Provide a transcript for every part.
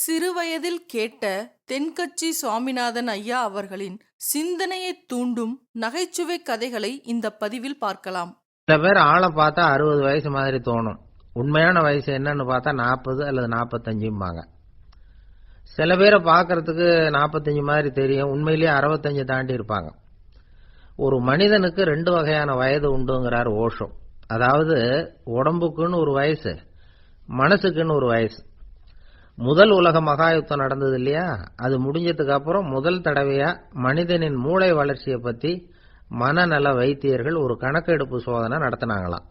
சிறுவயதில் கேட்ட தென்கட்சி சுவாமிநாதன் ஐயா அவர்களின் சிந்தனையை தூண்டும் நகைச்சுவை கதைகளை இந்த பதிவில் பார்க்கலாம். சில பேர் ஆளை பார்த்தா 60 வயசு மாதிரி தோணும். உண்மையான வயசு என்னன்னு பார்த்தா 40 அல்லது 45 சில பேரை பார்க்கறதுக்கு 45 மாதிரி தெரியும், உண்மையிலேயே 65 தாண்டி இருப்பாங்க. ஒரு மனிதனுக்கு 2 வகையான வயது உண்டுங்கிறார் ஓஷோ. அதாவது உடம்புக்குன்னு ஒரு வயசு, மனசுக்குன்னு ஒரு வயசு. முதல் உலக மகாயுத்தம் நடந்தது இல்லையா, அது முடிஞ்சதுக்கு அப்புறம் முதல் தடவையா மனிதனின் மூளை வளர்ச்சியை பத்தி மனநல வைத்தியர்கள் ஒரு கணக்கெடுப்பு சோதனை நடத்தினாங்களாம்.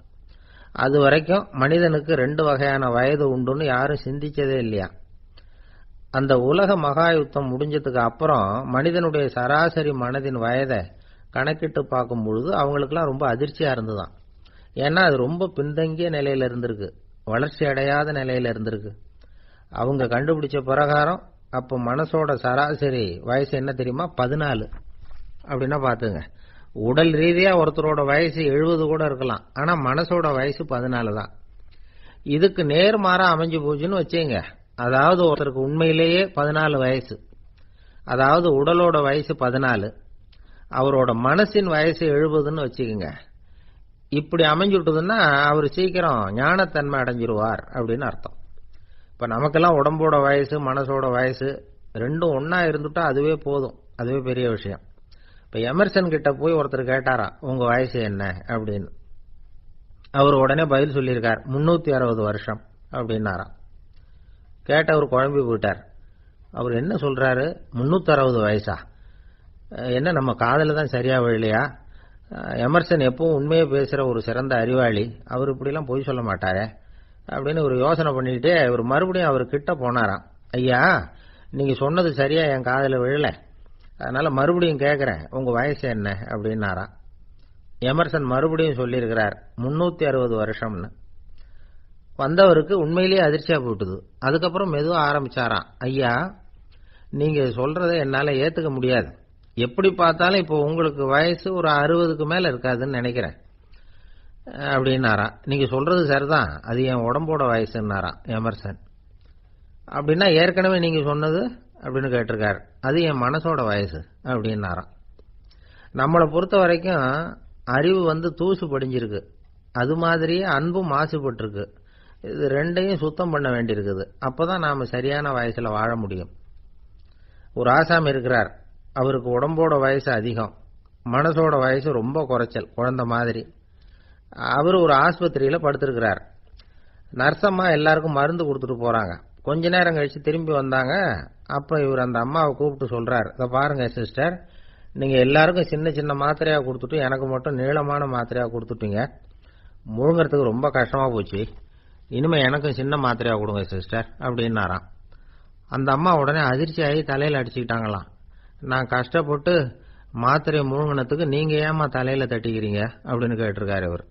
அது வரைக்கும் மனிதனுக்கு 2 வகையான வயது உண்டுன்னு யாரும் சிந்திச்சதே இல்லையா. அந்த உலக மகாயுத்தம் முடிஞ்சதுக்கு அப்புறம் மனிதனுடைய சராசரி மனதின் வயதை கணக்கிட்டு பார்க்கும் பொழுது அவங்களுக்குலாம் ரொம்ப அதிர்ச்சியா இருந்துதான். ஏன்னா அது ரொம்ப பின்தங்கிய நிலையில இருந்திருக்கு, வளர்ச்சி அடையாத நிலையில இருந்திருக்கு. அவங்க கண்டுபிடிச்ச பிரகாரம் அப்போ மனசோட சராசரி வயசு என்ன தெரியுமா, 14. அப்படின்னா பாத்துங்க, உடல் ரீதியா ஒருத்தரோட வயசு 70 கூட இருக்கலாம், ஆனா மனசோட வயசு 14 தான். இதுக்கு நேர்மாறா அமைஞ்சு போச்சுன்னு வச்சுங்க. அதாவது ஒருத்தருக்கு உண்மையிலேயே 14 வயசு, அதாவது உடலோட வயசு 14, அவரோட மனசின் வயசு 70ன்னு வச்சுக்கோங்க. இப்படி அமைஞ்சுட்டுதுன்னா அவர் சீக்கிரம் ஞானத்தன்மை அடைஞ்சிருவார் அப்படின்னு அர்த்தம். இப்ப நமக்கெல்லாம் உடம்போட வயசு மனசோட வயசு ரெண்டும் ஒன்னா இருந்துட்டா அதுவே போதும், அதுவே பெரிய விஷயம். இப்ப எமர்சன் கிட்ட போய் ஒருத்தர் கேட்டாரா உங்க வயசு என்ன அப்படின்னு. அவர் உடனே பதில் சொல்லியிருக்கார் 360 வருஷம் அப்படின்னாராம். கேட்டவர் குழம்பி போயிட்டார். அவர் என்ன சொல்றாரு, 360 வயசா, என்ன நம்ம காதல தான் சரியா விழலையா? எமர்சன் எப்பவும் உண்மையை பேசுற ஒரு சிறந்த அறிவாளி, அவர் இப்படிலாம் பொய் சொல்ல மாட்டாரே அப்படின்னு ஒரு யோசனை பண்ணிக்கிட்டே இவர் மறுபடியும் அவர் கிட்ட போனாராம். ஐயா, நீங்க சொன்னது சரியா என் காதல விழல, அதனால மறுபடியும் கேட்கிறேன் உங்க வயசு என்ன அப்படின்னாராம். எமர்சன் மறுபடியும் சொல்லியிருக்கிறார் 360 வருஷம்னு. வந்தவருக்கு உண்மையிலேயே அதிர்ச்சியா போயிட்டுது. அதுக்கப்புறம் மெதுவா ஆரம்பிச்சாராம். ஐயா, நீங்க சொல்றதை என்னால ஏத்துக்க முடியாது. எப்படி பார்த்தாலும் இப்போ உங்களுக்கு வயசு ஒரு 60க்கு மேல இருக்காதுன்னு நினைக்கிறேன் அப்படின்னாராம். நீங்க சொல்றது சரிதான், அது என் உடம்போட வயசுன்னாராம் எமர்சன். அப்படின்னா ஏற்கனவே நீங்க சொன்னது அப்படின்னு கேட்டிருக்காரு, அது என் மனசோட வயசு அப்படின்னாராம். நம்மளை பொறுத்த வரைக்கும் அறிவு தூசு படிஞ்சிருக்கு, அது மாதிரியே அன்பும் மாசுபட்டிருக்கு. இது ரெண்டையும் சுத்தம் பண்ண வேண்டியிருக்குது. அப்பதான் நாம சரியான வயசுல வாழ முடியும். ஒரு ஆசாமி இருக்கிறார், அவருக்கு உடம்போட வயசு அதிகம், மனசோட வயசு ரொம்ப குறைச்சல், குழந்தை மாதிரி. அவர் ஒரு ஆஸ்பத்திரியில படுத்திருக்கிறார். நர்சம்மா எல்லாருக்கும் மருந்து கொடுத்துட்டு போறாங்க. கொஞ்ச நேரம் கழிச்சு திரும்பி வந்தாங்க. அப்ப இவர் அந்த அம்மாவை கூப்பிட்டு சொல்றார், இதை பாருங்க சிஸ்டர், நீங்க எல்லாருக்கும் சின்ன சின்ன மாத்திரையா கொடுத்துட்டு எனக்கு மட்டும் நீளமான மாத்திரையா கொடுத்துட்டீங்க, முழுங்கிறதுக்கு ரொம்ப கஷ்டமா போச்சு, இனிமே எனக்கும் சின்ன மாத்திரையா கொடுங்க சிஸ்டர் அப்படின்னாராம். அந்த அம்மா உடனே அதிர்ச்சி ஆகி தலையில அடிச்சுக்கிட்டாங்களாம். நான் கஷ்டப்பட்டு மாத்திரையை முழுங்கினத்துக்கு நீங்க ஏமா தலையில தட்டிக்கிறீங்க அப்படின்னு கேட்டிருக்காரு இவர்.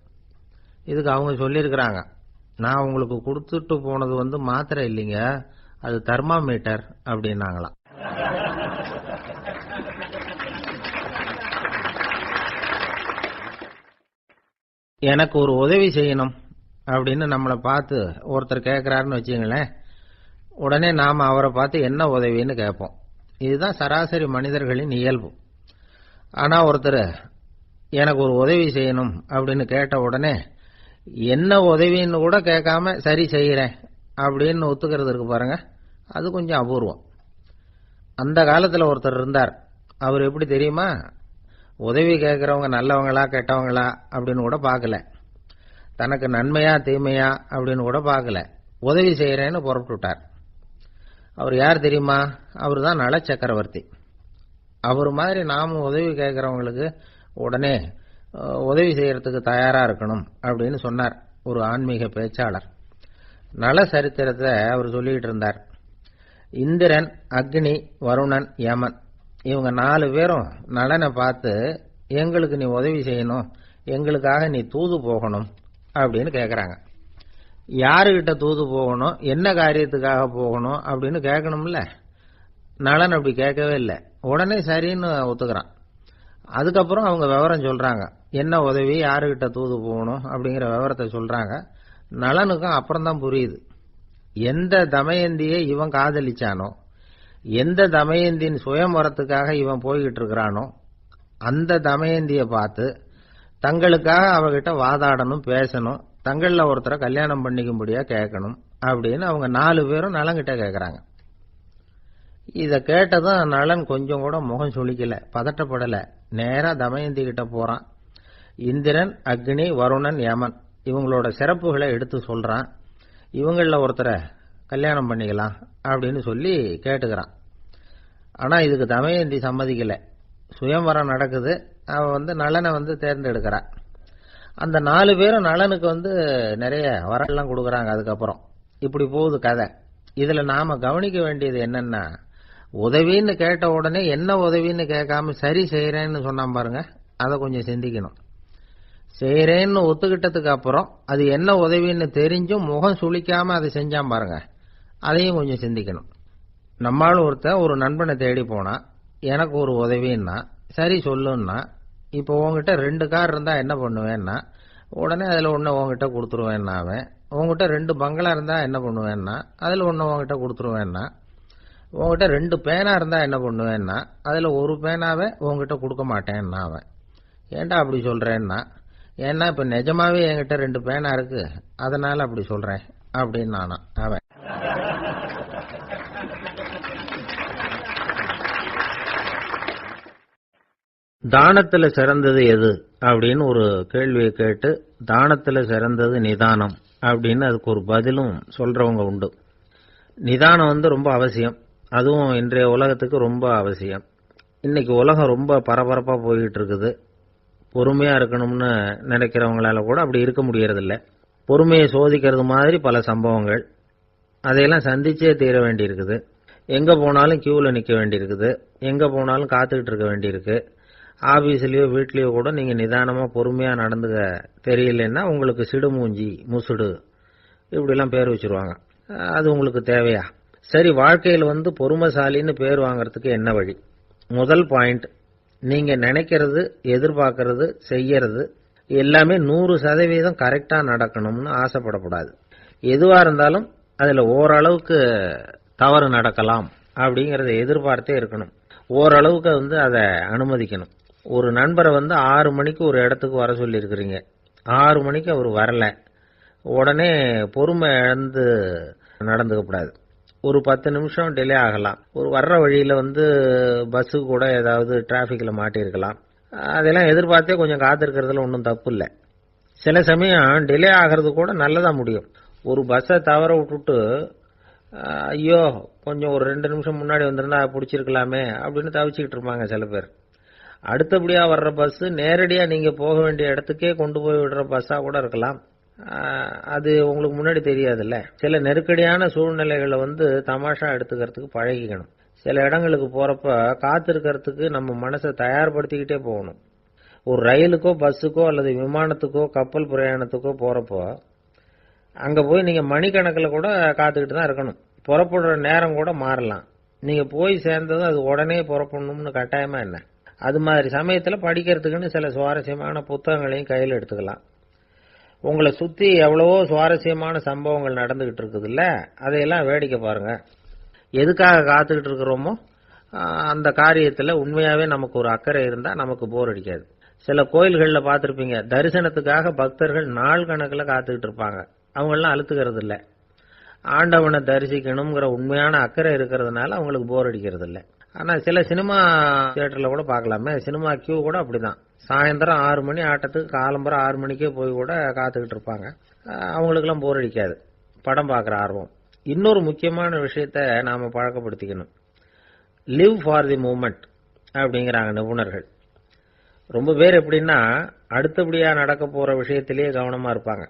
இதுக்கு அவங்க சொல்லியிருக்கிறாங்க, நான் உங்களுக்கு கொடுத்துட்டு போனது மாத்திரை இல்லைங்க, அது தெர்மாமீட்டர் அப்படின்னாங்களாம். எனக்கு ஒரு உதவி செய்யணும் அப்படின்னு நம்மளை பார்த்து ஒருத்தர் கேட்கிறாருன்னு வச்சுங்களேன், உடனே நாம அவரை பார்த்து என்ன உதவின்னு கேட்போம். இதுதான் சராசரி மனிதர்களின் இயல்பு. ஆனா ஒருத்தர் எனக்கு ஒரு உதவி செய்யணும் அப்படின்னு கேட்ட உடனே என்ன உதவின்னு கூட கேட்காம சரி செய்யறேன் அப்படின்னு ஒத்துக்கிறது இருக்கு பாருங்க, அது கொஞ்சம் அபூர்வம். அந்த காலத்துல ஒருத்தர் இருந்தார். அவர் எப்படி தெரியுமா, உதவி கேட்கறவங்க நல்லவங்களா கெட்டவங்களா அப்படின்னு கூட பார்க்கல, தனக்கு நன்மையா தீமையா அப்படின்னு கூட பார்க்கல, உதவி செய்யறேன்னு புறப்பட்டுட்டார். அவர் யார் தெரியுமா, அவர் தான் நல சக்கரவர்த்தி. அவர் மாதிரி நாமும் உதவி கேட்கறவங்களுக்கு உடனே உதவி செய்யறதுக்கு தயாரா இருக்கணும் அப்படின்னு சொன்னார் ஒரு ஆன்மீக பேச்சாளர். நல சரித்திரத்தை அவர் சொல்லிட்டு இருந்தார். இந்திரன், அக்னி, வருணன், யமன், இவங்க 4 பேரும் நலனை பார்த்து எங்களுக்கு நீ உதவி செய்யணும், எங்களுக்காக நீ தூது போகணும் அப்படின்னு கேட்கறாங்க. யாருகிட்ட தூது போகணும், என்ன காரியத்துக்காக போகணும் அப்படின்னு கேட்கணும்ல. நலன் அப்படி கேட்கவே இல்லை, உடனே சரின்னு ஒத்துக்கிறான். அதுக்கப்புறம் அவங்க விவரம் சொல்றாங்க, என்ன உதவி, யாருகிட்ட தூது போகணும் அப்படிங்கிற விவரத்தை சொல்றாங்க. நலனுக்கும் அப்புறம் தான் புரியுது. எந்த தமயந்தியை இவன் காதலிச்சானோ, எந்த தமயந்தின் சுயம்பரத்துக்காக இவன் போய்கிட்டு இருக்கிறானோ அந்த தமயந்திய பார்த்து தங்களுக்காக அவகிட்ட வாதாடணும், பேசணும், தங்களில் ஒருத்தரை கல்யாணம் பண்ணிக்கும்படியா கேட்கணும் அப்படின்னு அவங்க 4 பேரும் நலங்கிட்ட கேட்கறாங்க. இத கேட்டதும் நலன் கொஞ்சம் கூட முகம் சுளிக்கல, பதட்டப்படல. நேரா தமயந்தி கிட்ட போறான். இந்திரன், அக்னி, வருணன், யமன் இவங்களோட சிறப்புகளை எடுத்து சொல்றான். இவங்கள ஒருத்தரை கல்யாணம் பண்ணிக்கலாம் அப்படின்னு சொல்லி கேட்டுக்கிறான். ஆனா இதுக்கு தமயந்தி சம்மதிக்கல. சுயம்வரம் நடக்குது, அவ நலனை தேர்ந்தெடுக்கிறா. அந்த 4 பேரும் நலனுக்கு நிறைய வரலாம் கொடுக்கறாங்க. அதுக்கப்புறம் இப்படி போகுது கதை. இதுல நாம கவனிக்க வேண்டியது என்னன்னா, உதவின்னு கேட்ட உடனே என்ன உதவின்னு கேட்காம சரி செய்யறேன்னு சொன்னான் பாருங்க, அதை கொஞ்சம் சிந்திக்கணும். செய்யறேன்னு ஒத்துக்கிட்டதுக்கு அப்புறம் அது என்ன உதவின்னு தெரிஞ்சும் முகம் சுளிக்காம அதை செஞ்சான் பாருங்க, அதையும் கொஞ்சம் சிந்திக்கணும். நம்மளும் ஒரு நண்பனை தேடி போனா, எனக்கு ஒரு உதவின்னா சரி சொல்லுன்னா, இப்போ உங்ககிட்ட 2 கார் இருந்தா என்ன பண்ணுவேன்னா, உடனே அதுல ஒண்ணு உங்ககிட்ட கொடுத்துருவேன்னா, அவன் உங்ககிட்ட 2 பங்களா இருந்தா என்ன பண்ணுவேன்னா, அதுல ஒண்ணு உங்ககிட்ட கொடுத்துருவேன்னா, உங்ககிட்ட 2 பேனா இருந்தா என்ன பண்ணுவேன்னா, அதுல ஒரு பேனாவை உங்ககிட்ட கொடுக்க மாட்டேன்னா அவன். ஏன்டா அப்படி சொல்றேன்னா, ஏன்னா இப்ப நிஜமாவே என்கிட்ட 2 பேனா இருக்கு, அதனால அப்படி சொல்றேன் அப்படின்னு நானா அவன். தானத்துல சிறந்தது எது அப்படின்னு ஒரு கேள்வியை கேட்டு, தானத்துல சிறந்தது நிதானம் அப்படின்னு அதுக்கு ஒரு பதிலும் சொல்றவங்க உண்டு. நிதானம் ரொம்ப அவசியம், அதுவும் இன்றைய உலகத்துக்கு ரொம்ப அவசியம். இன்னைக்கு உலகம் ரொம்ப பரபரப்பா போயிட்டு இருக்குது. பொறுமையா இருக்கணும்னு நினைக்கிறவங்களால கூட அப்படி இருக்க முடியறதில்ல. பொறுமையை சோதிக்கிறது மாதிரி பல சம்பவங்கள், அதையெல்லாம் சந்திச்சே தீர வேண்டியிருக்குது. எங்க போனாலும் கியூல நிக்க வேண்டியிருக்குது, எங்க போனாலும் காத்துக்கிட்டு இருக்க வேண்டியிருக்கு. ஆபீஸ்லயோ வீட்லயோ கூட நீங்க நிதானமா பொறுமையா நடந்துக்க தெரியலன்னா உங்களுக்கு சிடுமூஞ்சி, முசுடு இப்படிலாம் பேர் வச்சிருவாங்க. அது உங்களுக்கு தேவையா? சரி, வாழ்க்கையில் பொறுமைசாலின்னு பேர் வாங்கறதுக்கு என்ன வழி? முதல் பாயிண்ட், நீங்க நினைக்கிறது, எதிர்பார்க்கறது, செய்யறது எல்லாமே 100% கரெக்டா நடக்கணும்னு ஆசைப்படக்கூடாது. எதுவா இருந்தாலும் அதுல ஓரளவுக்கு தவறு நடக்கலாம் அப்படிங்கறத எதிர்பார்த்தே இருக்கணும். ஓரளவுக்கு அதை அனுமதிக்கணும். ஒரு நண்பரை 6 மணிக்கு ஒரு இடத்துக்கு வர சொல்லி இருக்கிறீங்க, 6 மணிக்கு அவர் வரல, உடனே பொறுமை இழந்து நடந்துக்க கூடாது. ஒரு 10 நிமிஷம் டிலே ஆகலாம். ஒரு வர்ற வழியில பஸ்ஸு கூட ஏதாவது டிராபிக்ல மாட்டிருக்கலாம். அதெல்லாம் எதிர்பார்த்தே கொஞ்சம் காத்திருக்கிறதுல ஒன்றும் தப்பு இல்லை. சில சமயம் டிலே ஆகிறது கூட நல்லதா முடியும். ஒரு பஸ்ஸை தவற விட்டுட்டு, ஐயோ கொஞ்சம் ஒரு 2 நிமிஷம் முன்னாடி வந்திருந்தா பிடிச்சிருக்கலாமே அப்படின்னு தவிச்சுக்கிட்டு இருப்பாங்க சில பேர். அடுத்தபடியா வர்ற பஸ் நேரடியா நீங்க போக வேண்டிய இடத்துக்கே கொண்டு போய் விடுற பஸ்ஸா கூட இருக்கலாம். அது உங்களுக்கு முன்னாடி தெரியாதுல்ல. சில நெருக்கடியான சூழ்நிலைகளை தமாஷா எடுத்துக்கிறதுக்கு பழகிக்கணும். சில இடங்களுக்கு போறப்ப காத்திருக்கிறதுக்கு நம்ம மனசை தயார்படுத்திக்கிட்டே போகணும். ஒரு ரயிலுக்கோ பஸ்ஸுக்கோ அல்லது விமானத்துக்கோ கப்பல் பிரயாணத்துக்கோ போறப்போ அங்க போய் நீங்க மணிக்கணக்கில் கூட காத்துக்கிட்டு தான் இருக்கணும். புறப்படுற நேரம் கூட மாறலாம். நீங்க போய் சேர்ந்ததும் அது உடனே புறப்படணும்னு கட்டாயமா என்ன? அது மாதிரி சமயத்துல படிக்கிறதுக்குன்னு சில சுவாரஸ்யமான புத்தகங்களையும் கையில் எடுத்துக்கலாம். உங்களை சுத்தி எவ்வளவோ சுவாரஸ்யமான சம்பவங்கள் நடந்துகிட்டு இருக்குது இல்ல, அதையெல்லாம் வேடிக்கை பாருங்க. எதுக்காக காத்துக்கிட்டு இருக்கிறோமோ அந்த காரியத்துல உண்மையாவே நமக்கு ஒரு அக்கறை இருந்தா நமக்கு போர் அடிக்காது. சில கோயில்கள்ல பார்த்திருப்பீங்க, தரிசனத்துக்காக பக்தர்கள் நாள் கணக்குல காத்துக்கிட்டு இருப்பாங்க. அவங்க எல்லாம் அழுத்துக்கிறது இல்ல. ஆண்டவனை தரிசிக்கணுங்கிற உண்மையான அக்கறை இருக்கிறதுனால அவங்களுக்கு போர் அடிக்கிறது இல்ல. ஆனா சில சினிமா தியேட்டர்ல கூட பார்க்கலாமே, சினிமா கியூ கூட அப்படிதான். சாயந்தரம் 6 மணி ஆட்டத்துக்கு காலம்பரம் 6 மணிக்கே போய் கூட காத்துக்கிட்டு இருப்பாங்க. அவங்களுக்கு எல்லாம் போர் அடிக்காது, படம் பார்க்குற ஆர்வம். இன்னொரு முக்கியமான விஷயத்த நாம பழக்கப்படுத்திக்கணும். லிவ் ஃபார் தி மூமெண்ட் அப்படிங்கிறாங்க நிபுணர்கள். ரொம்ப பேர் எப்படின்னா அடுத்தபடியா நடக்க போற விஷயத்திலேயே கவனமா இருப்பாங்க.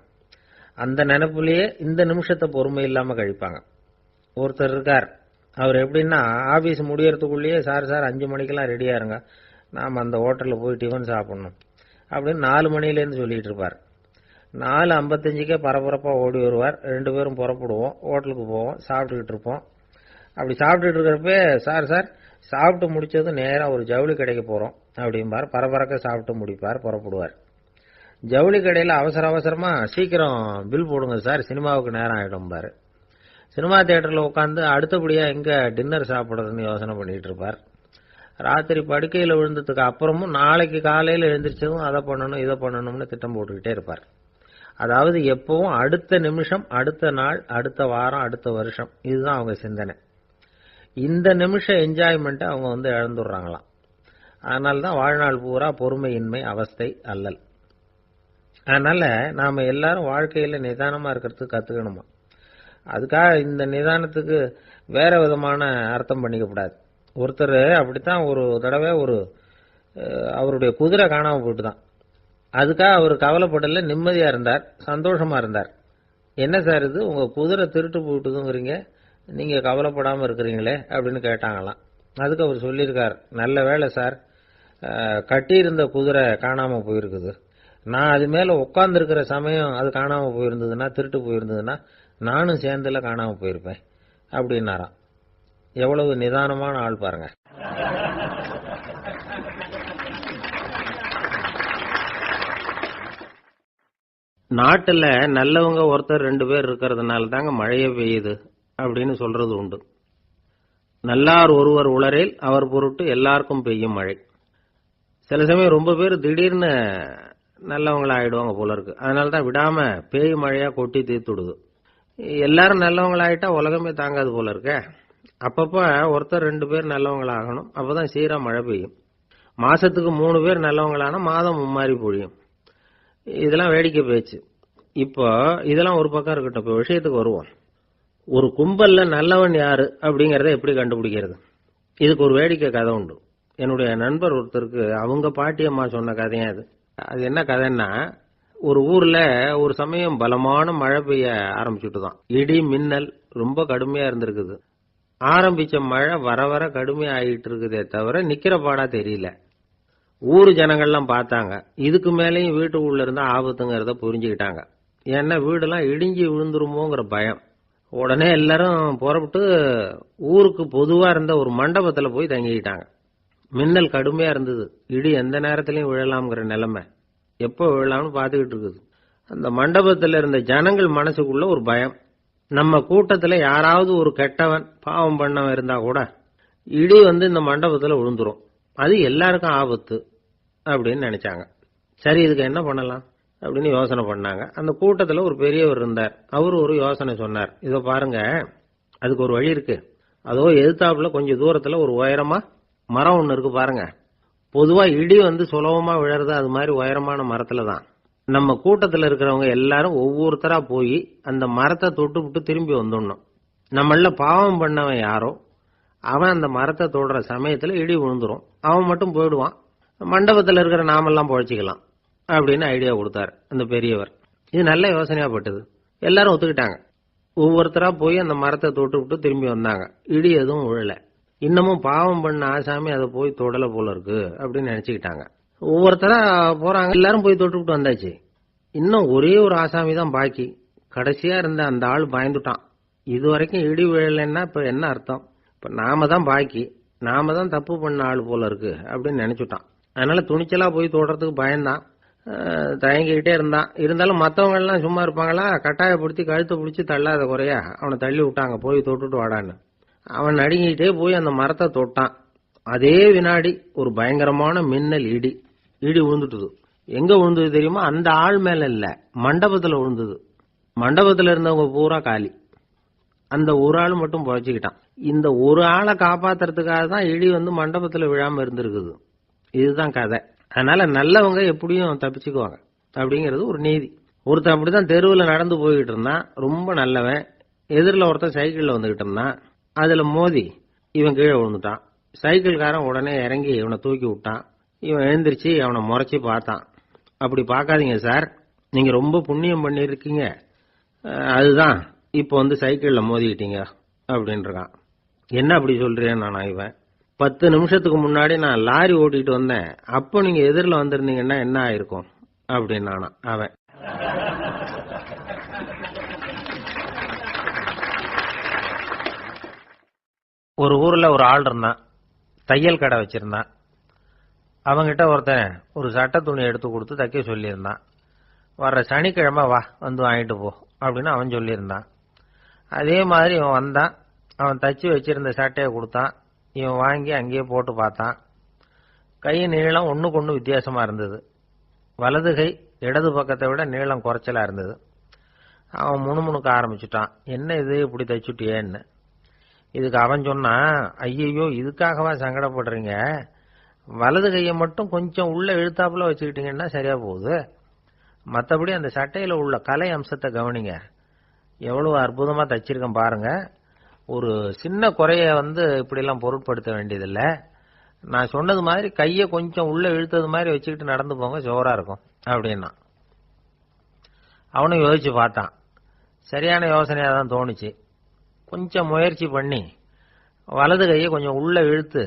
அந்த நினைப்புலயே இந்த நிமிஷத்தை பொறுமை இல்லாம கழிப்பாங்க. ஒருத்தர் இருக்கார், அவர் எப்படின்னா ஆபீஸ் முடியறதுக்குள்ளேயே சார் 5 மணிக்கெல்லாம் ரெடியா இருங்க, நாம அந்த ஹோட்டல்ல போய் டிஃபன் சாப்பிடணும் அப்படின்னு 4 மணிலேருந்து சொல்லிட்டு இருப்பார். 4:55க்கே பரபரப்பா ஓடி வருவார். 2 பேரும் புறப்படுவோம், ஹோட்டலுக்கு போவோம், சாப்பிட்டுக்கிட்டு இருப்போம். அப்படி சாப்பிட்டுட்டு இருக்கிறப்ப சார் சாப்பிட்டு முடிச்சதும் நேரா ஒரு ஜவுளி கடைக்கு போறோம் அப்படிம்பார். பரபரக்க சாப்பிட்டு முடிப்பார், புறப்படுவார். ஜவுளி கடையில அவசரமா சீக்கிரம் பில் போடுங்க சார், சினிமாவுக்கு நேரம் ஆயிடும் பாரு. சினிமா தியேட்டரில் உட்காந்து அடுத்தபடியாக எங்கே டின்னர் சாப்பிட்றதுன்னு யோசனை பண்ணிகிட்டு இருப்பார். ராத்திரி படுக்கையில் விழுந்ததுக்கு அப்புறமும் நாளைக்கு காலையில் எழுந்திரிச்சதும் அதை பண்ணணும் இதை பண்ணணும்னு திட்டம் போட்டுக்கிட்டே இருப்பார். அதாவது எப்பவும் அடுத்த நிமிஷம், அடுத்த நாள், அடுத்த வாரம், அடுத்த வருஷம், இதுதான் அவங்க சிந்தனை. இந்த நிமிஷம் என்ஜாய்மெண்ட்டை அவங்க இழந்துடுறாங்களாம். அதனால தான் வாழ்நாள் பூரா பொறுமையின்மை, அவஸ்தை, அல்லல். அதனால நாம எல்லாரும் வாழ்க்கையில் நிதானமாக இருக்கிறதுக்கு கற்றுக்கணுமா. அதுக்காக இந்த நிதானத்துக்கு வேற விதமான அர்த்தம் பண்ணிக்கப்படாது. ஒருத்தர் அப்படித்தான் ஒரு தடவை அவருடைய குதிரை காணாமல் போயிட்டு தான். அதுக்காக அவர் கவலைப்படல, நிம்மதியாக இருந்தார், சந்தோஷமாக இருந்தார். என்ன சார் இது, உங்கள் குதிரை திருட்டு போயிட்டுதுங்கிறீங்க, நீங்கள் கவலைப்படாமல் இருக்கிறீங்களே அப்படின்னு கேட்டாங்களாம். அதுக்கு அவர் சொல்லியிருக்கார், நல்ல வேளை சார், கட்டியிருந்த குதிரை காணாமல் போயிருக்குது. நான் அது மேலே உட்காந்துருக்கிற சமயம் அது காணாமல் போயிருந்ததுன்னா, திருட்டு போயிருந்ததுன்னா நானும் சேர்ந்துல காணாமல் போயிருப்பேன் அப்படின்னாராம். எவ்வளவு நிதானமான ஆள் பாருங்க. நாட்டுல நல்லவங்க ஒருத்தர் 2 பேர் இருக்கிறதுனால தாங்க மழையே பெய்யுது அப்படின்னு சொல்றது உண்டு. நல்லார் ஒருவர் உளரேல் அவர் பொருட்டு எல்லாருக்கும் பெய்யும் மழை. சில சமயம் ரொம்ப பேர் திடீர்னு நல்லவங்களா ஆயிடுவாங்க போல இருக்கு. அதனால தான் விடாம பேய் மழையா கொட்டி தீர்த்துடுது. எல்லாரும் நல்லவங்களாயிட்டா உலகமே தாங்காது போல இருக்க. அப்பப்ப ஒருத்தர் 2 பேர் நல்லவங்களாகணும், அப்பதான் சீரா மழை பெய்யும். மாசத்துக்கு 3 பேர் நல்லவங்களானா மாதம் மும்மாரி பொழியும். இதெல்லாம் வேடிக்கை பேச்சு. இப்போ இதெல்லாம் ஒரு பக்கம் இருக்கட்டும், இப்போ விஷயத்துக்கு வருவோம். ஒரு கும்பல்ல நல்லவன் யாரு அப்படிங்கறத எப்படி கண்டுபிடிக்கிறது? இதுக்கு ஒரு வேடிக்கை கதை உண்டு. என்னுடைய நண்பர் ஒருத்தருக்கு அவங்க பாட்டியம்மா சொன்ன கதையா அது. அது என்ன கதைன்னா, ஒரு ஊர்ல ஒரு சமயம் பலமான மழை பெய்ய ஆரம்பிச்சுட்டுதான். இடி மின்னல் ரொம்ப கடுமையா இருந்திருக்குது. ஆரம்பிச்ச மழை வர வர கடுமையா ஆகிட்டு இருக்குதே தவிர நிக்கிற பாடா தெரியல. ஊரு ஜனங்கள்லாம் பார்த்தாங்க. இதுக்கு மேலேயும் வீட்டுக்குள்ள இருந்தா ஆபத்துங்கிறத புரிஞ்சுக்கிட்டாங்க. ஏன்னா வீடெல்லாம் இடிஞ்சி விழுந்துருமோங்கிற பயம். உடனே எல்லாரும் புறப்பட்டு ஊருக்கு பொதுவா இருந்த ஒரு மண்டபத்துல போய் தங்கிக்கிட்டாங்க. மின்னல் கடுமையா இருந்தது. இடி எந்த நேரத்திலையும் விழலாம்ங்கிற நிலைமை. எப்போ விழலாம்னு பார்த்துக்கிட்டு இருக்குது. அந்த மண்டபத்துல இருந்த ஜனங்கள் மனசுக்குள்ள ஒரு பயம். நம்ம கூட்டத்துல யாராவது ஒரு கெட்டவன் பாவம் பண்ணவன் இருந்தா கூட இடி இந்த மண்டபத்துல விழுந்துரும், அது எல்லாருக்கும் ஆபத்து அப்படின்னு நினைச்சாங்க. சரி, இதுக்கு என்ன பண்ணலாம் அப்படின்னு யோசனை பண்ணாங்க. அந்த கூட்டத்துல ஒரு பெரியவர் இருந்தார். அவரு ஒரு யோசனை சொன்னார். இதோ பாருங்க, அதுக்கு ஒரு வழி இருக்கு. அதோ எதிர்த்தாப்புல கொஞ்சம் தூரத்துல ஒரு உயரமா மரம் ஒண்ணு இருக்கு பாருங்க. பொதுவா இடி சுலபமா விழறது அது மாதிரி உயரமான மரத்துல தான். நம்ம கூட்டத்துல இருக்கிறவங்க எல்லாரும் ஒவ்வொருத்தரா போய் அந்த மரத்தை தொட்டு விட்டு திரும்பி வந்துடணும். நம்மள பாவம் பண்ணவன் யாரோ அவன் அந்த மரத்தை தொடுற சமயத்துல இடி விழுந்துரும், அவன் மட்டும் போயிடுவான், மண்டபத்துல இருக்கிற நாமெல்லாம் பொழைச்சிக்கலாம் அப்படின்னு ஐடியா கொடுத்தாரு அந்த பெரியவர். இது நல்ல யோசனையா பட்டது. எல்லாரும் ஒத்துக்கிட்டாங்க. ஒவ்வொருத்தரா போய் அந்த மரத்தை தொட்டு விட்டு திரும்பி வந்தாங்க. இடி எதுவும் விழல. இன்னமும் பாவம் பண்ண ஆசாமி அதை போய் தொடல போல இருக்கு அப்படின்னு நினைச்சுக்கிட்டாங்க. ஒவ்வொருத்தரா போறாங்க. எல்லாரும் போய் தொட்டு விட்டு வந்தாச்சு. இன்னும் ஒரே ஒரு ஆசாமி தான் பாக்கி. கடைசியா இருந்த அந்த ஆள் பயந்துட்டான். இது வரைக்கும் இடி விழலைன்னா இப்ப என்ன அர்த்தம்? இப்ப நாம தான் பாக்கி, நாம தான் தப்பு பண்ண ஆள் போல இருக்கு அப்படின்னு நினைச்சுட்டான். அதனால துணிச்சலா போய் தொடுறதுக்கு பயந்தான், தயங்கிக்கிட்டே இருந்தான். இருந்தாலும் மற்றவங்க எல்லாம் சும்மா இருப்பாங்களா? கட்டாயப்படுத்தி கழுத்தை பிடிச்சி தள்ளாத குறையா அவனை தள்ளி விட்டாங்க, போய் தொட்டுட்டு வாடான்னு. அவன் நடுங்கிட்டே போய் அந்த மரத்தை தொட்டான். அதே வினாடி ஒரு பயங்கரமான மின்னல் இடி விழுந்துட்டுது. எங்க விழுந்தது தெரியுமா? அந்த ஆள் மேல இல்ல, மண்டபத்துல விழுந்தது. மண்டபத்துல இருந்தவங்க பூரா காலி. அந்த ஒரு ஆள் மட்டும் பொழைச்சுக்கிட்டான். இந்த ஒரு ஆளை காப்பாத்துறதுக்காக தான் இடி மண்டபத்துல விழாம இருந்திருக்குது. இதுதான் கதை. அதனால நல்லவங்க எப்படியும் தப்பிச்சுக்குவாங்க அப்படிங்கிறது ஒரு நீதி. ஒருத்தன் அப்படிதான் தெருவில் நடந்து போய்கிட்டு இருந்தான், ரொம்ப நல்லவன். எதிரில் ஒருத்தன் சைக்கிள்ல வந்துகிட்டு இருந்தான். அதுல மோதி இவன் கீழே விழுந்துட்டான். சைக்கிள்காரன் உடனே இறங்கி இவனை தூக்கி விட்டான். இவன் எழுந்திரிச்சு அவனை முறைச்சி பார்த்தான். அப்படி பார்க்காதீங்க சார், நீங்க ரொம்ப புண்ணியம் பண்ணிருக்கீங்க, அதுதான் இப்போ சைக்கிள்ல மோதிக்கிட்டீங்க அப்படின்றான். என்ன அப்படி சொல்றேன் நானா? இவன் 10 நிமிஷத்துக்கு முன்னாடி நான் லாரி ஓட்டிட்டு வந்தேன், அப்போ நீங்க எதிரில் வந்திருந்தீங்கன்னா என்ன ஆயிருக்கும் அப்படின்னானா அவன். ஒரு ஊர்ல ஒரு ஆள் இருந்தான், தையல் கடை வச்சிருந்தான். அவங்கிட்ட ஒருத்தன் ஒரு சட்டை துணி எடுத்து கொடுத்து தைக்க சொல்லியிருந்தான். வர்ற சனிக்கிழமை வா வாங்கிட்டு போ அப்படின்னு அவன் சொல்லியிருந்தான். அதே மாதிரி இவன் வந்தான். அவன் தச்சு வச்சிருந்த சட்டையை கொடுத்தான். இவன் வாங்கி அங்கேயே போட்டு பார்த்தான். கை நீளம் ஒண்ணுக்கு ஒண்ணு வித்தியாசமா இருந்தது. வலது கை இடது பக்கத்தை விட நீளம் குறைச்சலா இருந்தது. அவன் முணுமுணுக்க ஆரம்பிச்சுட்டான், என்ன இது இப்படி தைச்சுட்டியேன்னு. இதுக்கு அவன் சொன்னான், ஐயையோ இதுக்காகவா சங்கடப்படுறீங்க, வலது கையை மட்டும் கொஞ்சம் உள்ள இழுத்தாப்புல வச்சுக்கிட்டீங்கன்னா சரியா போகுது. மற்றபடி அந்த சட்டையில உள்ள கலை அம்சத்தை கவனிங்க, எவ்வளவு அற்புதமா தச்சிருக்கேன் பாருங்க. ஒரு சின்ன குறைய இப்படிலாம் பொருட்படுத்த வேண்டியதில்லை. நான் சொன்னது மாதிரி கையை கொஞ்சம் உள்ள இழுத்தது மாதிரி வச்சுக்கிட்டு நடந்து போங்க, ஜோரா இருக்கும் அப்படின்னா. அவனும் யோசிச்சு பார்த்தான். சரியான யோசனையா தான் தோணுச்சு. கொஞ்சம் முயற்சி பண்ணி வலது கையை கொஞ்சம் உள்ள இழுத்து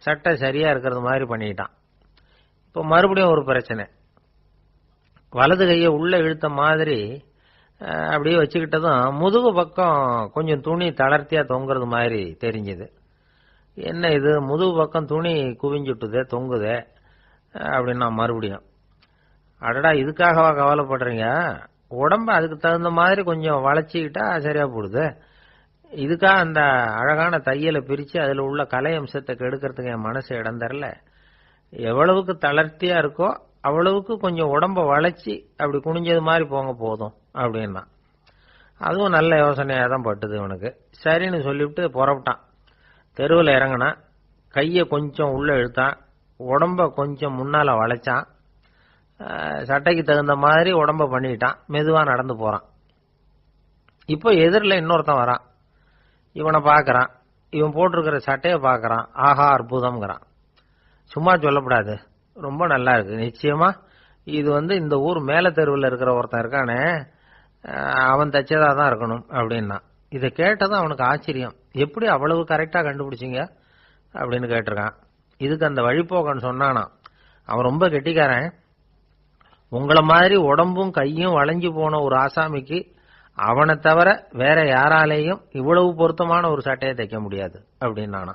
சட்டை சரியா இருக்கிறது மாதிரி பண்ணிட்டான். இப்போ மறுபடியும் ஒரு பிரச்சனை. வலது கையை உள்ள இழுத்த மாதிரி அப்படியே வச்சுக்கிட்டதும் முதுகு பக்கம் கொஞ்சம் துணி தளர்த்தியா தொங்குறது மாதிரி தெரிஞ்சது. என்ன இது, முதுகு பக்கம் துணி குவிஞ்சுட்டுதே, தொங்குதே அப்படின்னா மறுபடியும், அடடா இதுக்காகவா கவலைப்படுறீங்க, உடம்ப அதுக்கு தகுந்த மாதிரி கொஞ்சம் வளைச்சிக்கிட்டா சரியா போடுது. இதுக்காக அந்த அழகான தையலை பிரிச்சு அதுல உள்ள கலை அம்சத்தை கெடுக்கிறதுக்கு என் மனசு இடம் தரல. எவ்வளவுக்கு தளர்த்தியா இருக்கோ அவ்வளவுக்கு கொஞ்சம் உடம்ப வளைச்சி அப்படி குனிஞ்சது மாதிரி போங்க போதும் அப்படின்னா. அதுவும் நல்ல யோசனையா தான் பட்டுது இவனுக்கு. சரின்னு சொல்லிவிட்டு புறப்பட்டான். தெருவில் இறங்கினான். கையை கொஞ்சம் உள்ள இழுத்தான். உடம்ப கொஞ்சம் முன்னால வளைச்சான். சட்டைக்கு தகுந்த மாதிரி உடம்ப பண்ணிட்டான். மெதுவா நடந்து போறான். இப்போ எதிரில் இன்னொருத்தன் வரான். இவனை பார்க்கறான். இவன் போட்டிருக்கிற சட்டையை பார்க்கறான். ஆஹா அற்புதம்ங்கிறான். சும்மா சொல்லப்படாது, ரொம்ப நல்லா இருக்கு. நிச்சயமா இது இந்த ஊர் மேல தெருவில் இருக்கிற ஒருத்தன் இருக்கானே, அவன் தச்சதா தான் இருக்கணும் அப்படின்னா. இதை கேட்டதும் அவனுக்கு ஆச்சரியம். எப்படி அவ்வளவு கரெக்டா கண்டுபிடிச்சிங்க அப்படின்னு கேட்டிருக்கான். இதுக்கு அந்த வழிபோக்கன் சொன்னானா, அவன் ரொம்ப கெட்டிக்காரன். உங்களை மாதிரி உடம்பும் கையும் வளைஞ்சு போன ஒரு ஆசாமிக்கு அவனை தவிர வேற யாராலேயும் இவ்வளவு பொருத்தமான ஒரு சட்டையை தைக்க முடியாது அப்படின்னானா.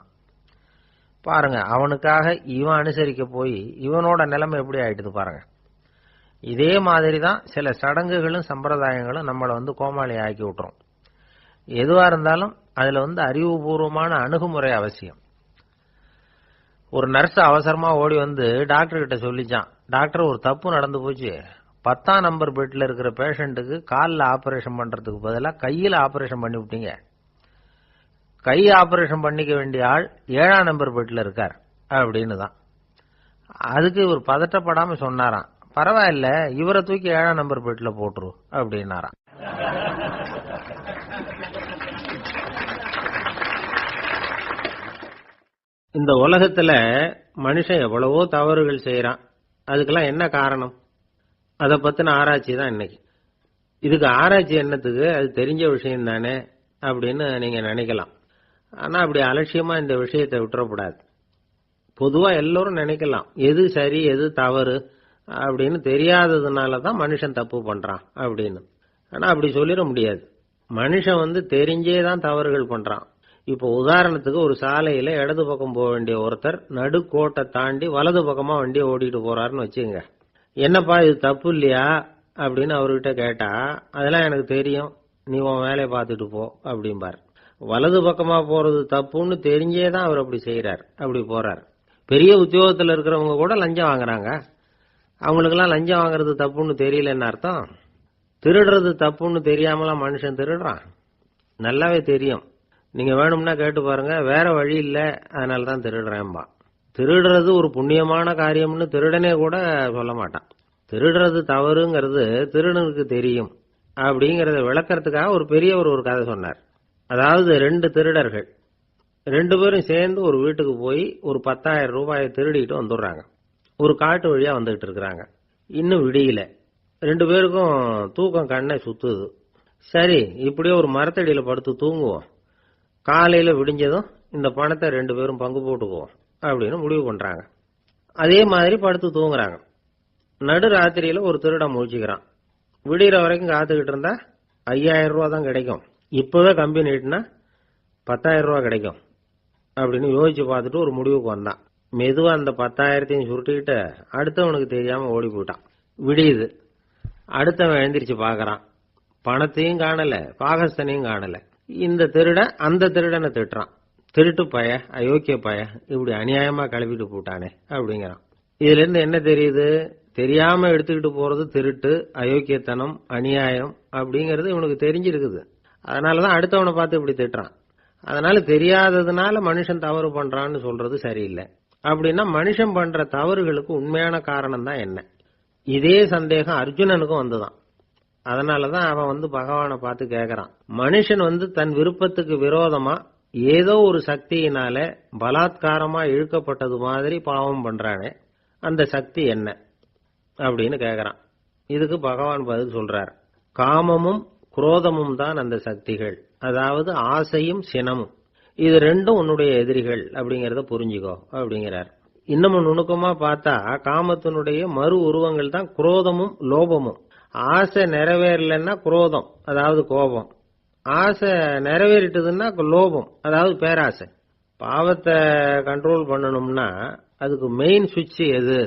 பாருங்க, அவனுக்காக இவன் அனுசரிக்க போய் இவனோட நிலைமை எப்படி ஆயிட்டுது பாருங்க. இதே மாதிரி தான் சில சடங்குகளும் சம்பிரதாயங்களும் நம்மளை கோமாளி ஆக்கி விட்டுரும். எதுவா இருந்தாலும் அதுல அறிவுபூர்வமான அணுகுமுறை அவசியம். ஒரு நர்ஸ் அவசரமா ஓடி டாக்டர் கிட்ட சொல்லிச்சான், டாக்டர் ஒரு தப்பு நடந்து போச்சு, 10ஆம் நம்பர் பெட்ல இருக்கிற பேஷண்ட்டுக்கு காலில் ஆபரேஷன் பண்றதுக்கு பதிலாக கையில் ஆபரேஷன் பண்ணி விட்டீங்க. கை ஆபரேஷன் பண்ணிக்க வேண்டிய ஆள் 7ஆம் நம்பர் பெட்ல இருக்கார் அப்படின்னு தான். அதுக்கு இவர் பதட்டப்படாம சொன்னாராம், பரவாயில்ல இவரை தூக்கி 7ஆம் நம்பர் பெட்ல போட்டுரு அப்படின்னாராம். இந்த உலகத்துல மனுஷன் எவ்வளவோ தவறுகள் செய்யறான். அதுக்கெல்லாம் என்ன காரணம்? அதை பத்தின ஆராய்ச்சி தான் இன்னைக்கு. இதுக்கு ஆராய்ச்சி என்னத்துக்கு, அது தெரிஞ்ச விஷயம் தானே அப்படின்னு நீங்க நினைக்கலாம். ஆனா அப்படி அலட்சியமா இந்த விஷயத்தை விட்டுறக்கூடாது. பொதுவா எல்லோரும் நினைக்கலாம் எது சரி எது தவறு அப்படின்னு தெரியாததுனாலதான் மனுஷன் தப்பு பண்றான் அப்படின்னு. ஆனா அப்படி சொல்லிட முடியாது. மனுஷன் தெரிஞ்சேதான் தவறுகள் பண்றான். இப்போ உதாரணத்துக்கு ஒரு சாலையில இடது பக்கம் போக வேண்டிய ஒருத்தர் நடுக்கோட்டை தாண்டி வலது பக்கமா வண்டியை ஓடிட்டு போறாருன்னு வச்சுங்க. என்னப்பா இது தப்பு இல்லையா அப்படின்னு அவர்கிட்ட கேட்டா, அதெல்லாம் எனக்கு தெரியும், நீ உன் வேலையை பார்த்துட்டு போ அப்படிம்பார். வலது பக்கமா போறது தப்புன்னு தெரிஞ்சேதான் அவர் அப்படி செய்யறார், அப்படி போறார். பெரிய உத்தியோகத்தில் இருக்கிறவங்க கூட லஞ்சம் வாங்குறாங்க. அவங்களுக்கெல்லாம் லஞ்சம் வாங்குறது தப்புன்னு தெரியலன்னு அர்த்தம். திருடுறது தப்புன்னு தெரியாமலாம் மனுஷன் திருடுறான், நல்லாவே தெரியும். நீங்க வேணும்னா கேட்டு பாருங்க, வேற வழி இல்ல அதனால தான் திருடுறேன்பா. திருடுறது ஒரு புண்ணியமான காரியம்னு திருடனே கூட சொல்ல மாட்டான். திருடுறது தவறுங்கிறது திருடனுக்கு தெரியும் அப்படிங்கறத விளக்கறதுக்காக ஒரு பெரியவர் ஒரு கதை சொன்னார். அதாவது 2 திருடர்கள் 2 பேரும் சேர்ந்து ஒரு வீட்டுக்கு போய் ஒரு 10,000 ரூபாயை திருடிட்டு வந்துடுறாங்க. ஒரு காட்டு வழியா வந்துகிட்டு இருக்கிறாங்க. இன்னும் விடியல. 2 பேருக்கும் தூக்கம் கண்ணை சுத்துது. சரி இப்படியே ஒரு மரத்தடியில படுத்து தூங்குவோம், காலையில விடிஞ்சதும் இந்த பணத்தை 2 பேரும் பங்கு போட்டுக்குவோம் அப்படின்னு முடிவு பண்றாங்க. அதே மாதிரி படுத்து தூங்குறாங்க. நடு ராத்திரியில ஒரு திருடன் முழிச்சுக்கிறான். விடிகிற வரைக்கும் காத்துக்கிட்டு இருந்தா 5,000 ரூபா தான் கிடைக்கும், இப்பவே கம்பி நீட்டினா 10,000 ரூபா கிடைக்கும் அப்படின்னு யோசிச்சு பார்த்துட்டு ஒரு முடிவுக்கு வந்தான். மெதுவா அந்த 10,000த்தையும் சுருட்டிக்கிட்டு அடுத்தவனுக்கு தெரியாம ஓடி போயிட்டான். விடியுது. அடுத்தவன் எழுந்திரிச்சு பாக்குறான். பணத்தையும் காணல, பாகஸ்தனையும் காணல. இந்த திருடன் அந்த திருடனை திட்டுறான். திருட்டு பய, அயோக்கிய பய, இப்படி அநியாயமா கிளப்பிட்டு போட்டானே அப்படிங்கிறான். இதுல இருந்து என்ன தெரியுது? தெரியாம எடுத்துக்கிட்டு போறது திருட்டு, அயோக்கியத்தனம், அநியாயம் அப்படிங்கிறது இவனுக்கு தெரிஞ்சிருக்குது. அதனாலதான் அடுத்தவனை பார்த்து இப்படி திட்டுறான். அதனால தெரியாததுனால மனுஷன் தவறு பண்றான்னு சொல்றது சரியில்லை. அப்படின்னா மனுஷன் பண்ற தவறுகளுக்கு உண்மையான காரணம் தான் என்ன? இதே சந்தேகம் அர்ஜுனனுக்கும் வந்துதான். அதனாலதான் அவன் பகவானை பார்த்து கேட்கறான். மனுஷன் தன் விருப்பத்துக்கு விரோதமா ஏதோ ஒரு சக்தியினால பலாத்காரமா இழுக்கப்பட்டது மாதிரி பாவம் பண்றானே, அந்த சக்தி என்ன அப்படின்னு கேட்கறான். இதுக்கு பகவான் பதில் சொல்றார். காமமும் குரோதமும் தான் அந்த சக்திகள், அதாவது ஆசையும் சினமும். இது ரெண்டும் உன்னுடைய எதிரிகள் அப்படிங்கறத புரிஞ்சுக்கோ அப்படிங்கிறார். இன்னமும் நுணுக்கமா பார்த்தா காமத்தினுடைய மறு உருவங்கள் தான் குரோதமும் லோபமும். ஆசை நிறைவேறலன்னா குரோதம், அதாவது கோபம். ஆசை நிறைவேறிட்டதுன்னா லோபம், அதாவது பேராசை. பாவத்தை கண்ட்ரோல் பண்ணணும்னா அதுக்கு மெயின் சுவிட்ச் எது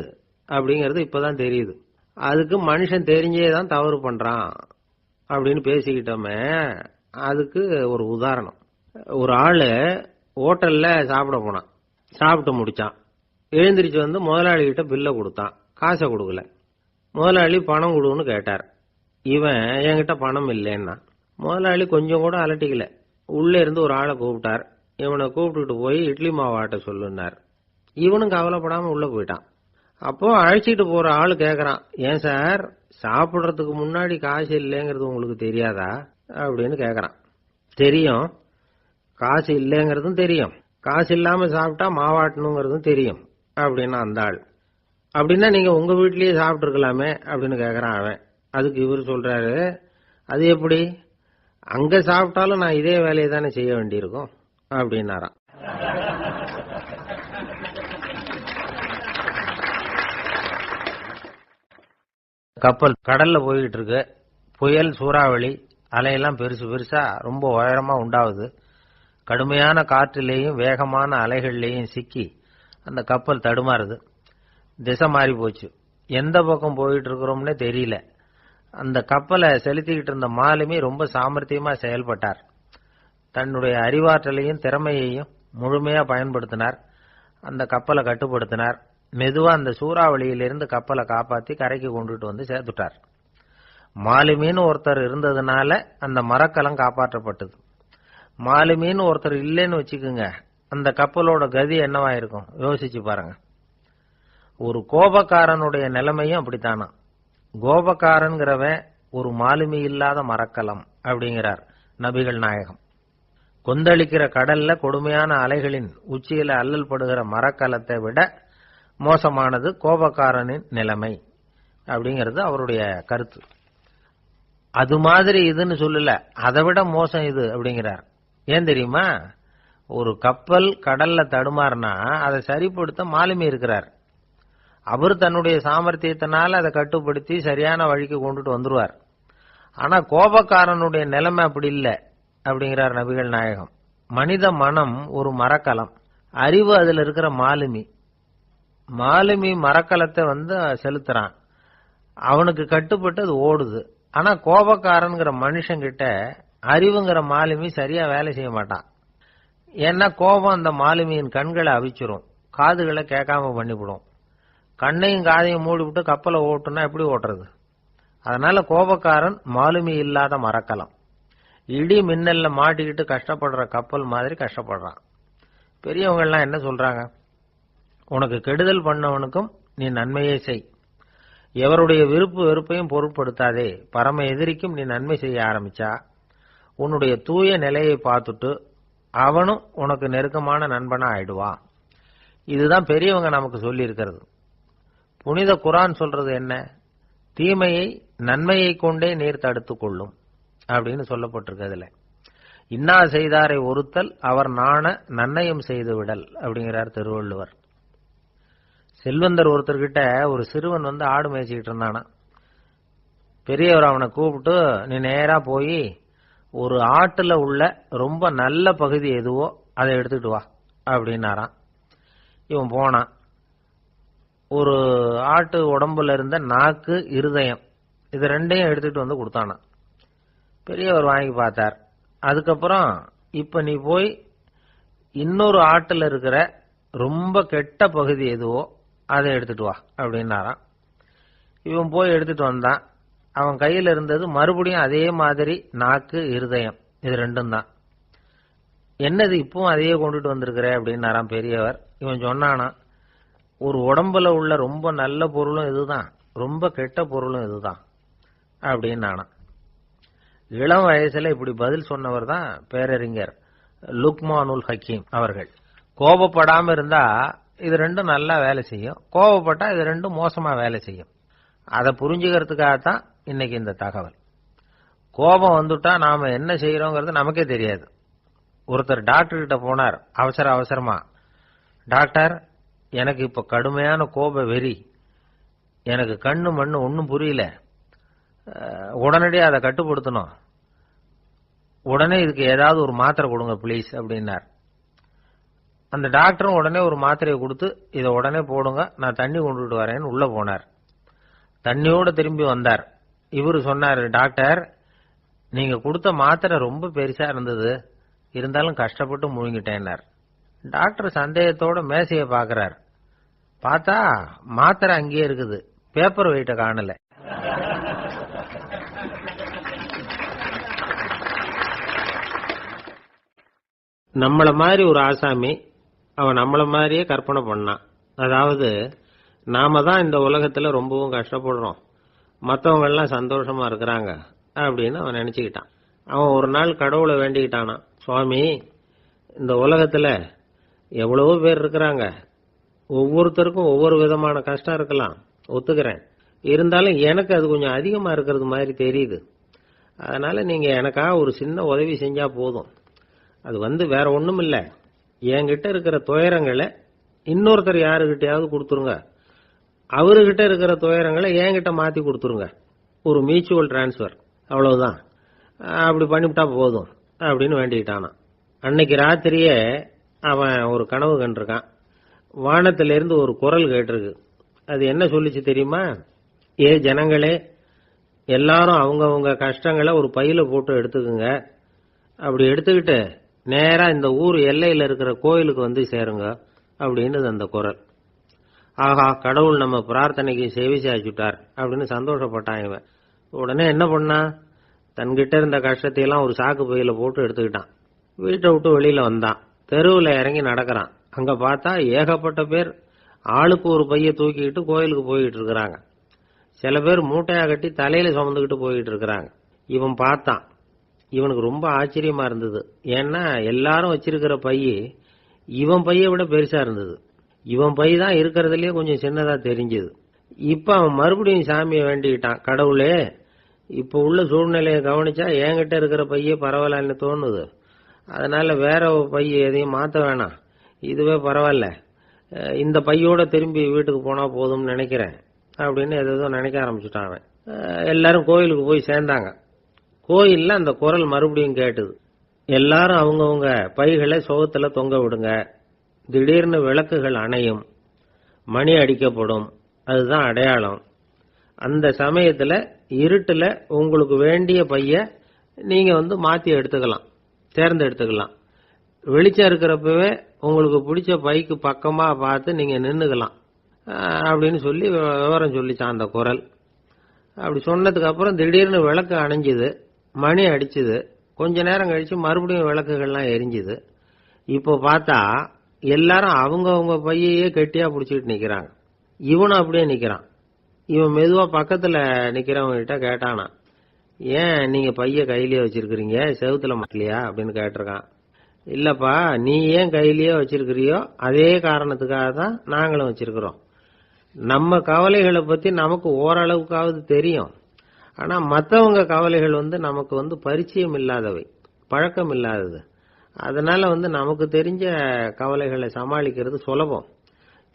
அப்படிங்கிறது இப்பதான் தெரியுது. அதுக்கு மனுஷன் தெரிஞ்சே தான் தவறு பண்றான் அப்படின்னு பேசிக்கிட்டோமே. அதுக்கு ஒரு உதாரணம். ஒரு ஆளு ஹோட்டல்ல சாப்பிட போனான். சாப்பிட்டு முடிச்சான். எழுந்திரிச்சு முதலாளி கிட்ட பில்லை கொடுத்தான். காசை கொடுக்கல. முதலாளி பணம் கொடுன்னு கேட்டார். இவன் என்கிட்ட பணம் இல்லைன்னா. முதலாளி கொஞ்சம் கூட அலட்டிக்கல. உள்ள இருந்து ஒரு ஆளை கூப்பிட்டார். இவனை கூப்பிட்டுட்டு போய் இட்லி மாவு ஆட்ட சொல்லுனார். இவனும் கவலைப்படாம உள்ள போயிட்டான். அப்போ அழைச்சிட்டு போற ஆளு கேக்குறான், ஏன் சார் சாப்பிடுறதுக்கு முன்னாடி காசு இல்லைங்கிறது உங்களுக்கு தெரியாதா அப்படின்னு கேக்குறான். தெரியும், காசு இல்லைங்கிறதும் தெரியும், காசு இல்லாம சாப்பிட்டா மாவாட்டணுங்கிறதும் தெரியும் அப்படின்னா அந்த ஆள். அப்படின்னா நீங்க உங்க வீட்லயே சாப்பிட்டு இருக்கலாமே அப்படின்னு கேக்குறான் அவன். அதுக்கு இவர் சொல்றாரு, அது எப்படி, அங்க சாப்பிட்டாலும் நான் இதே வேலையை தானே செய்ய வேண்டியிருக்கும் அப்படின்னாராம். கப்பல் கடல்ல போய்கிட்டு இருக்கு. புயல், சூறாவளி, அலையெல்லாம் பெருசு பெருசா ரொம்ப உயரமா உண்டாகுது. கடுமையான காற்றிலேயும் வேகமான அலைகள்லேயும் சிக்கி அந்த கப்பல் தடுமாறுது. திசை மாறி போச்சு. எந்த பக்கம் போயிட்டு இருக்கிறோம்னே தெரியல. அந்த கப்பலை செலுத்திக்கிட்டு இருந்த மாலுமி ரொம்ப சாமர்த்தியமா செயல்பட்டார். தன்னுடைய அறிவாற்றலையும் திறமையையும் முழுமையா பயன்படுத்தினார். அந்த கப்பலை கட்டுப்படுத்தினார். மெதுவா அந்த சூறாவளியிலிருந்து கப்பலை காப்பாத்தி கரைக்கு கொண்டுட்டு சேர்த்துட்டார். மாலுமின்னு ஒருத்தர் இருந்ததுனால அந்த மரக்கலம் காப்பாற்றப்பட்டது. மாலுமின்னு ஒருத்தர் இல்லைன்னு வச்சுக்குங்க, அந்த கப்பலோட கதி என்னவா இருக்கும் யோசிச்சு பாருங்க. ஒரு கோபக்காரனுடைய நிலைமையும் அப்படித்தானா. கோபக்காரன்கிறவன் ஒரு மாலுமி இல்லாத மரக்கலம் அப்படிங்கிறார் நபிகள் நாயகம். கொந்தளிக்கிற கடல்ல கொடுமையான அலைகளின் உச்சியில அல்லல் படுகிற மரக்கலத்தை விட மோசமானது கோபக்காரனின் நிலைமை அப்படிங்கிறது அவருடைய கருத்து. அது மாதிரி இதுன்னு சொல்லல, அதை விட மோசம் இது அப்படிங்கிறார். ஏன் தெரியுமா? ஒரு கப்பல் கடல்ல தடுமாறினா அதை சரிப்படுத்த மாலுமி இருக்கிறார். அவர் தன்னுடைய சாமர்த்தியத்தினால அதை கட்டுப்படுத்தி சரியான வழிக்கு கொண்டுட்டு வந்துருவார். ஆனா கோபக்காரனுடைய நிலைமை அப்படி இல்லை அப்படிங்கிறார் நபிகள் நாயகம். மனித மனம் ஒரு மரக்கலம், அறிவு அதுல இருக்கிற மாலுமி. மாலுமி மரக்கலத்தை செலுத்துறான், அவனுக்கு கட்டுப்பட்டு அது ஓடுது. ஆனா கோபக்காரன்கிற மனுஷங்கிட்ட அறிவுங்கிற மாலுமி சரியா வேலை செய்ய மாட்டான். ஏன்னா கோபம் அந்த மாலுமியின் கண்களை அவிச்சிரும், காதுகளை கேட்காம பண்ணிவிடும். கண்ணையும் காதையும் மூடிவிட்டு கப்பலை ஓட்டுனா எப்படி ஓட்டுறது? அதனால கோபக்காரன் மாலுமி இல்லாத மரக்கலம். இடி மின்னல்ல மாட்டிக்கிட்டு கஷ்டப்படுற கப்பல் மாதிரி கஷ்டப்படுறான். பெரியவங்க எல்லாம் என்ன சொல்றாங்க? உனக்கு கெடுதல் பண்ணவனுக்கும் நீ நன்மையே செய், எவருடைய விருப்பு வெறுப்பையும் பொருட்படுத்தாதே. பரம எதிரிக்கும் நீ நன்மை செய்ய ஆரம்பிச்சா உன்னுடைய தூய நிலையை பார்த்துட்டு அவனும் உனக்கு நெருக்கமான நண்பனா ஆயிடுவான். இதுதான் பெரியவங்க நமக்கு சொல்லி இருக்கிறது. புனித குர்ஆன் சொல்றது என்ன? தீமையை நன்மையை கொண்டே நீர் தடுத்துக் கொள்ளும் அப்படின்னு சொல்லப்பட்டிருக்கிறதுல. இன்னா செய்தாரை ஒருத்தல் அவர் நாண நன்னயம் செய்து விடல் அப்படிங்கிறார் திருவள்ளுவர். செல்வந்தர் ஒருத்தர்கிட்ட ஒரு சிறுவன் ஆடு மேய்ச்சிக்கிட்டு இருந்தானா. பெரியவர் அவனை கூப்பிட்டு, நீ நேரா போய் ஒரு ஆட்டுல உள்ள ரொம்ப நல்ல பகுதி எதுவோ அதை எடுத்துட்டு வா அப்படின்னாராம். இவன் போனான். ஒரு ஆட்டு உடம்புல இருந்த நாக்கு, இருதயம், இது ரெண்டையும் எடுத்துட்டு கொடுத்தானா. பெரியவர் வாங்கி பார்த்தார். அதுக்கப்புறம் இப்ப நீ போய் இன்னொரு ஆட்டுல இருக்கிற ரொம்ப கெட்ட பகுதி எதுவோ அதை எடுத்துட்டு வா அப்படின்னாராம். இவன் போய் எடுத்துட்டு வந்தான். அவன் கையில இருந்தது மறுபடியும் அதே மாதிரி நாக்கு, இருதயம், இது ரெண்டும் தான். என்னது இப்பவும் அதையே கொண்டுட்டு வந்திருக்கிற அப்படின்னாராம் பெரியவர். இவன் சொன்னானா, ஒரு உடம்புல உள்ள ரொம்ப நல்ல பொருளும் இதுதான், ரொம்ப கெட்ட பொருளும் இதுதான் அப்படின்னானா. இளம் வயசுல இப்படி பதில் சொன்னவர் தான் பேரறிஞர் லுக்மானுல் ஹக்கீம் அவர்கள். கோபப்படாம இருந்தா இது ரெண்டும் நல்லா வேலை செய்யும், கோபப்பட்டா இது ரெண்டும் மோசமா வேலை செய்யும். அதை புரிஞ்சுக்கிறதுக்காகத்தான் இன்னைக்கு இந்த தகவல். கோபம் வந்துட்டா நாம என்ன செய்யறோங்கிறது நமக்கே தெரியாது. ஒருத்தர் டாக்டர் கிட்ட போனார் அவசரமா. டாக்டர், எனக்கு இப்ப கடுமையான கோப வெறி, எனக்கு கண்ணு மண்ணு ஒன்னும் புரியல, உடனடியாக அதை கட்டுப்படுத்தணும், உடனே இதுக்கு ஏதாவது ஒரு மாத்திரை கொடுங்க ப்ளீஸ் அப்படின்னார். அந்த டாக்டரும் உடனே ஒரு மாத்திரையை கொடுத்து இதை உடனே போடுங்க, நான் தண்ணி கொண்டுட்டு வரேன்னு உள்ள போனார். தண்ணியோட திரும்பி வந்தார். இவரு சொன்னார், டாக்டர், நீங்க கொடுத்த மாத்திரை ரொம்ப பெருசா இருந்தது, இருந்தாலும் கஷ்டப்பட்டு முழுங்கிட்டேன்னார். டாக்டர் சந்தேகத்தோட மேசையை பாக்குறார். பார்த்தா மாத்திரை அங்கேயே இருக்குது, பேப்பர் வெயிட்ட காணல. நம்மள மாதிரி ஒரு ஆசாமி அவன் நம்மள மாதிரியே கற்பனை பண்ணான். அதாவது நாம தான் இந்த உலகத்துல ரொம்பவும் கஷ்டப்படுறோம், மற்றவங்க எல்லாம் சந்தோஷமா இருக்கிறாங்க அப்படின்னு அவன் நினைச்சுக்கிட்டான். அவன் ஒரு நாள் கடவுளை வேண்டிக்கிட்டானா, சுவாமி, இந்த உலகத்துல எவ்வளவோ பேர் இருக்கிறாங்க, ஒவ்வொருத்தருக்கும் ஒவ்வொரு விதமான கஷ்டம் இருக்கலாம், ஒத்துக்கிறேன், இருந்தாலும் எனக்கு அது கொஞ்சம் அதிகமா இருக்கிறது மாதிரி தெரியுது, அதனால நீங்க எனக்காக ஒரு சின்ன உதவி செஞ்சா போதும். அது வேற ஒண்ணும் இல்ல, என்கிட்ட இருக்கிற துயரங்களை இன்னொருத்தர் யாருகிட்டயாவது கொடுத்துருங்க, அவர்கிட்ட இருக்கிற துயரங்களை என்கிட்ட மாத்தி கொடுத்துருங்க, ஒரு மியூச்சுவல் டிரான்ஸ்பர், அவ்வளவுதான், அப்படி பண்ணிவிட்டா போதும் அப்படின்னு வேண்டிக்கிட்டானா. அன்னைக்கு ராத்திரியே அவன் ஒரு கனவு கண்டிருக்கான். வானத்திலிருந்து ஒரு குரல் கேட்டிருக்கு. அது என்ன சொல்லிச்சு தெரியுமா? ஏ ஜனங்களே, எல்லாரும் அவங்கவங்க கஷ்டங்களை ஒரு பையில போட்டு எடுத்துக்குங்க, அப்படி எடுத்துக்கிட்டு நேரா இந்த ஊர் எல்லையில இருக்கிற கோயிலுக்கு வந்து சேருங்க அப்படின்னு அந்த குரல். ஆஹா, கடவுள் நம்ம பிரார்த்தனைக்கு செவி சாய்ச்சுட்டார் அப்படின்னு சந்தோஷப்பட்டான் இவன். உடனே என்ன பண்ணா, தன்கிட்ட இருந்த கஷ்டத்தையெல்லாம் ஒரு சாக்கு பையில போட்டு எடுத்துக்கிட்டான். வீட்டை விட்டு வெளியில வந்தான். தெருவில் இறங்கி நடக்கிறான். அங்க பார்த்தா ஏகப்பட்ட பேர் ஆளுக்கு ஒரு பைய தூக்கிக்கிட்டு கோயிலுக்கு போயிட்டு இருக்கிறாங்க. சில பேர் மூட்டையா கட்டி தலையில சுமந்துக்கிட்டு போயிட்டு இருக்கிறாங்க. இவன் பார்த்தான். இவனுக்கு ரொம்ப ஆச்சரியமா இருந்தது. ஏன்னா எல்லாரும் வச்சிருக்கிற பைய இவன் பைய விட பெருசா இருந்தது. இவன் பை தான் இருக்கிறதுலயே கொஞ்சம் சின்னதா தெரிஞ்சது. இப்ப அவன் மறுபடியும் சாமியை வேண்டிக்கிட்டான், கடவுளே, இப்ப உள்ள சூழ்நிலையை கவனிச்சா என்கிட்ட இருக்கிற பையே பரவாயில்லன்னு தோணுது, அதனால வேற பைய எதையும் மாத்த வேணாம், இதுவே பரவாயில்ல, இந்த பையோட திரும்பி வீட்டுக்கு போனா போதும்னு நினைக்கிறேன் அப்படின்னு ஏதோ நினைக்க ஆரம்பிச்சுட்டான் அவன். எல்லாரும் கோயிலுக்கு போய் சேர்ந்தாங்க. கோயில்ல அந்த குரல் மறுபடியும் கேட்டுது. எல்லாரும் அவங்கவுங்க பைகளை சோகத்துல தொங்க விடுங்க, திடீர்னு விளக்குகள் அணையும், மணி அடிக்கப்படும், அதுதான் அடையாளம். அந்த சமயத்துல இருட்டுல உங்களுக்கு வேண்டிய பைய நீங்க மாத்தி எடுத்துக்கலாம், தேர்ந்தெடுத்துக்கலாம். வெளிச்சம் இருக்கிறப்பவே உங்களுக்கு பிடிச்ச பைக்கு பக்கமா பார்த்து நீங்க நின்னுக்கலாம் அப்படின்னு சொல்லி விவரம் சொல்லிச்சான் அந்த குரல். அப்படி சொன்னதுக்கு அப்புறம் திடீர்னு விளக்கு அணைஞ்சுது, மணி அடிச்சுது. கொஞ்ச நேரம் கழிச்சு மறுபடியும் விளக்குகள்லாம் எரிஞ்சுது. இப்போ பார்த்தா எல்லாரும் அவங்கவுங்க பையையே கெட்டியா பிடிச்சிட்டு நிக்கிறாங்க. இவனும் அப்படியே நிக்கிறான். இவன் மெதுவா பக்கத்துல நிக்கிறவங்க கிட்ட கேட்டானா, ஏன் நீங்க பைய கையிலேயே வச்சிருக்கிறீங்க, செவுத்துல மாட்டலையா அப்படின்னு கேட்டிருக்கான். இல்லப்பா, நீ ஏன் கையிலேயே வச்சிருக்கிறியோ அதே காரணத்துக்காக தான் நாங்களும் வச்சிருக்கிறோம். நம்ம கவலைகளை பத்தி நமக்கு ஓரளவுக்காவது தெரியும், ஆனா மற்றவங்க கவலைகள் நமக்கு பரிச்சயம் இல்லாதவை, பழக்கம் இல்லாதது. அதனால நமக்கு தெரிஞ்ச கவலைகளை சமாளிக்கிறது சுலபம்.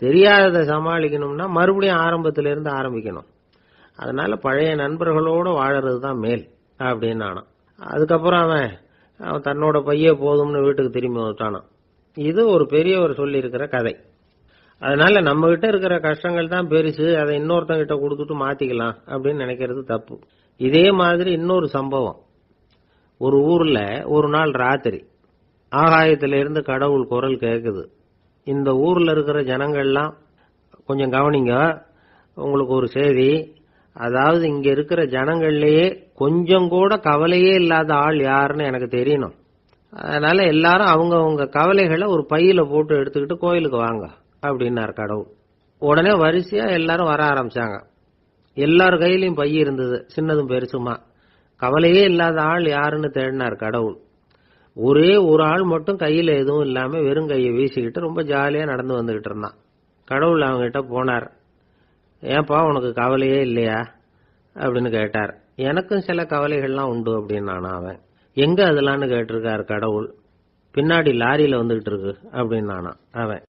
தெரியாததை சமாளிக்கணும்னா மறுபடியும் ஆரம்பத்திலிருந்து ஆரம்பிக்கணும். அதனால பழைய நண்பர்களோடு வாழறது தான் மேல் அப்படின்னு நானும். அதுக்கப்புறம் அவன் தன்னோட பைய போதும்னு வீட்டுக்கு திரும்பி வந்துட்டானான். இது ஒரு பெரியவர் சொல்லி இருக்கிற கதை. அதனால நம்ம கிட்ட இருக்கிற கஷ்டங்கள் தான் பெருசு, அதை இன்னொருத்தங்கிட்ட கொடுத்துட்டு மாத்திக்கலாம் அப்படின்னு நினைக்கிறது தப்பு. இதே மாதிரி இன்னொரு சம்பவம். ஒரு ஊர்ல ஒரு நாள் ராத்திரி ஆகாயத்திலிருந்து கடவுள் குரல் கேட்குது. இந்த ஊர்ல இருக்கிற ஜனங்கள்லாம் கொஞ்சம் கவனிங்க, உங்களுக்கு ஒரு செய்தி. அதாவது இங்க இருக்கிற ஜனங்கள்லயே கொஞ்சம் கூட கவலையே இல்லாத ஆள் யாருன்னு எனக்கு தெரியணும். அதனால எல்லாரும் அவங்க கவலைகளை ஒரு பையில போட்டு எடுத்துக்கிட்டு கோயிலுக்கு வாங்க அப்படின்னார் கடவுள். உடனே வரிசையா எல்லாரும் வர ஆரம்பிச்சாங்க. எல்லார் கையிலயும் பை இருந்தது, சின்னதும் பெருசுமா. கவலையே இல்லாத ஆள் யாருன்னு தேடினார் கடவுள். ஒரே ஒரு ஆள் மட்டும் கையில எதுவும் இல்லாம வெறும் கையை வீசிக்கிட்டு ரொம்ப ஜாலியா நடந்து வந்துகிட்டு இருந்தான். கடவுள் அவங்க கிட்ட போனார். ஏன்பா உனக்கு கவலையே இல்லையா அப்படின்னு கேட்டார். எனக்கும் சில கவலைகள்லாம் உண்டு அப்படின்னானா அவன். எங்க அதெல்லாம்னு கேட்டிருக்காரு கடவுள். பின்னாடி லாரியில வந்துகிட்டு இருக்கு அப்படின்னானா அவன்.